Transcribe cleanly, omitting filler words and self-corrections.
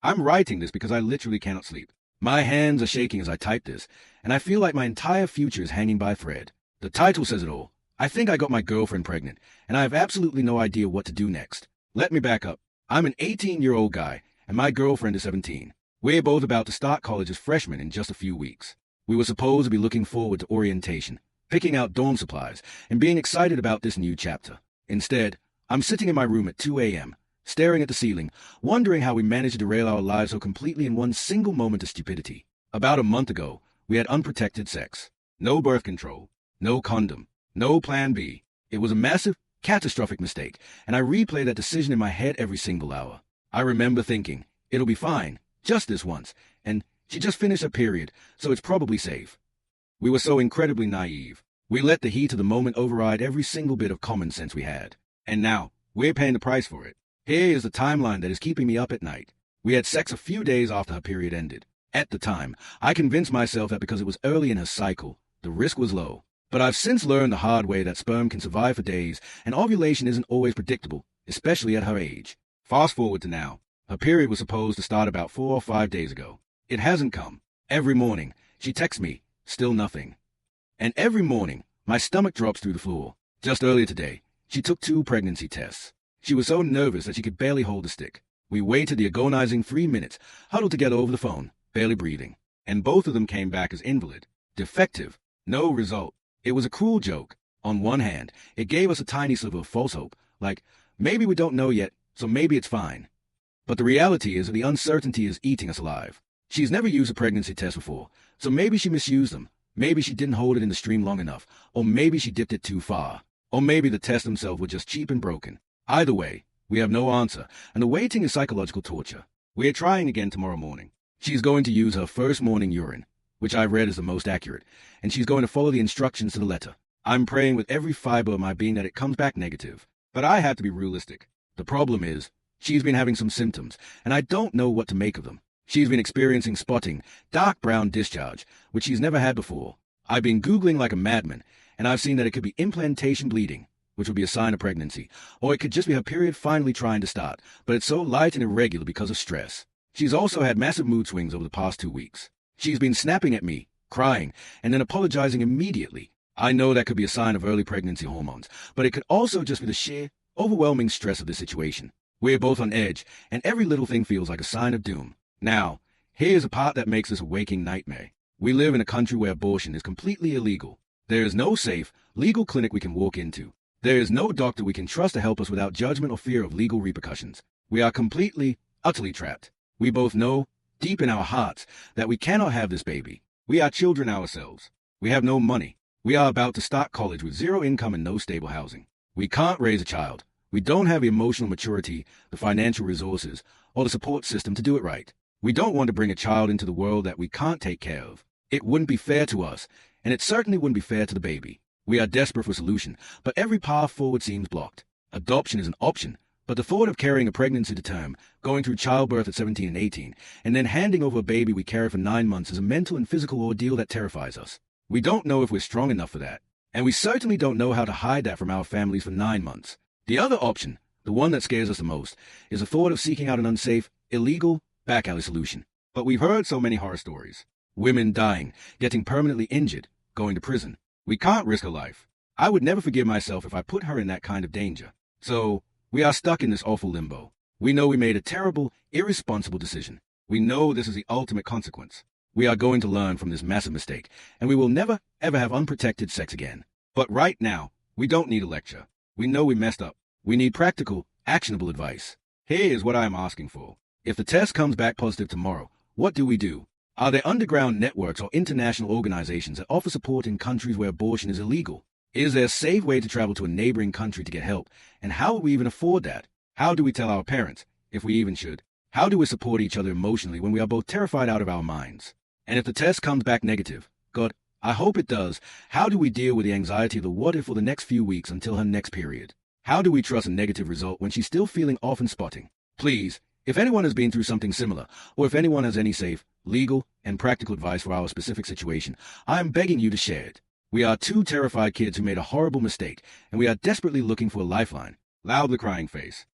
I'm writing this because I literally cannot sleep. My hands are shaking as I type this, and I feel like my entire future is hanging by a thread. The title says it all. I think I got my girlfriend pregnant, and I have absolutely no idea what to do next. Let me back up. I'm an 18-year-old guy, and my girlfriend is 17. We're both about to start college as freshmen in just a few weeks. We were supposed to be looking forward to orientation, picking out dorm supplies, and being excited about this new chapter. Instead, I'm sitting in my room at 2 a.m., staring at the ceiling, wondering how we managed to derail our lives so completely in one single moment of stupidity. About a month ago, we had unprotected sex. No birth control, no condom, no plan B. It was a massive, catastrophic mistake, and I replay that decision in my head every single hour. I remember thinking, it'll be fine, just this once, and she just finished her period, so it's probably safe. We were so incredibly naive. We let the heat of the moment override every single bit of common sense we had. And now, we're paying the price for it. Here is the timeline that is keeping me up at night. We had sex a few days after her period ended. At the time, I convinced myself that because it was early in her cycle, the risk was low. But I've since learned the hard way that sperm can survive for days, and ovulation isn't always predictable, especially at her age. Fast forward to now. Her period was supposed to start about 4 or 5 days ago. It hasn't come. Every morning, she texts me, still nothing. And every morning, my stomach drops through the floor. Just earlier today, she took 2 pregnancy tests. She was so nervous that she could barely hold the stick. We waited the agonizing 3 minutes, huddled together over the phone, barely breathing. And both of them came back as invalid. Defective. No result. It was a cruel joke. On one hand, it gave us a tiny sliver of false hope, like, maybe we don't know yet, so maybe it's fine. But the reality is that the uncertainty is eating us alive. She's never used a pregnancy test before, so maybe she misused them. Maybe she didn't hold it in the stream long enough, or maybe she dipped it too far. Or maybe the tests themselves were just cheap and broken. Either way, we have no answer, and the waiting is psychological torture. We are trying again tomorrow morning. She's going to use her first morning urine, which I've read is the most accurate, and she's going to follow the instructions to the letter. I'm praying with every fiber of my being that it comes back negative. But I have to be realistic. The problem is, she's been having some symptoms, and I don't know what to make of them. She's been experiencing spotting, dark brown discharge, which she's never had before. I've been Googling like a madman, and I've seen that it could be implantation bleeding, which would be a sign of pregnancy, or it could just be her period finally trying to start, but it's so light and irregular because of stress. She's also had massive mood swings over the past 2 weeks. She's been snapping at me, crying, and then apologizing immediately. I know that could be a sign of early pregnancy hormones, but it could also just be the sheer, overwhelming stress of the situation. We're both on edge, and every little thing feels like a sign of doom. Now, here's a part that makes this a waking nightmare. We live in a country where abortion is completely illegal. There is no safe, legal clinic we can walk into. There is no doctor we can trust to help us without judgment or fear of legal repercussions. We are completely, utterly trapped. We both know, deep in our hearts, that we cannot have this baby. We are children ourselves. We have no money. We are about to start college with 0 income and no stable housing. We can't raise a child. We don't have the emotional maturity, the financial resources, or the support system to do it right. We don't want to bring a child into the world that we can't take care of. It wouldn't be fair to us, and it certainly wouldn't be fair to the baby. We are desperate for a solution, but every path forward seems blocked. Adoption is an option, but the thought of carrying a pregnancy to term, going through childbirth at 17 and 18, and then handing over a baby we carry for 9 months is a mental and physical ordeal that terrifies us. We don't know if we're strong enough for that, and we certainly don't know how to hide that from our families for 9 months. The other option, the one that scares us the most, is the thought of seeking out an unsafe, illegal, back alley solution. But we've heard so many horror stories. Women dying, getting permanently injured, going to prison. We can't risk her life. I would never forgive myself if I put her in that kind of danger. So, we are stuck in this awful limbo. We know we made a terrible, irresponsible decision. We know this is the ultimate consequence. We are going to learn from this massive mistake, and we will never, ever have unprotected sex again. But right now, we don't need a lecture. We know we messed up. We need practical, actionable advice. Here is what I am asking for. If the test comes back positive tomorrow, what do we do? Are there underground networks or international organizations that offer support in countries where abortion is illegal? Is there a safe way to travel to a neighboring country to get help? And how will we even afford that? How do we tell our parents, if we even should? How do we support each other emotionally when we are both terrified out of our minds? And if the test comes back negative, God, I hope it does, how do we deal with the anxiety of the what if for the next few weeks until her next period? How do we trust a negative result when she's still feeling off and spotting? Please, if anyone has been through something similar, or if anyone has any safe, legal, and practical advice for our specific situation, I am begging you to share it. We are 2 terrified kids who made a horrible mistake, and we are desperately looking for a lifeline. Loudly crying face.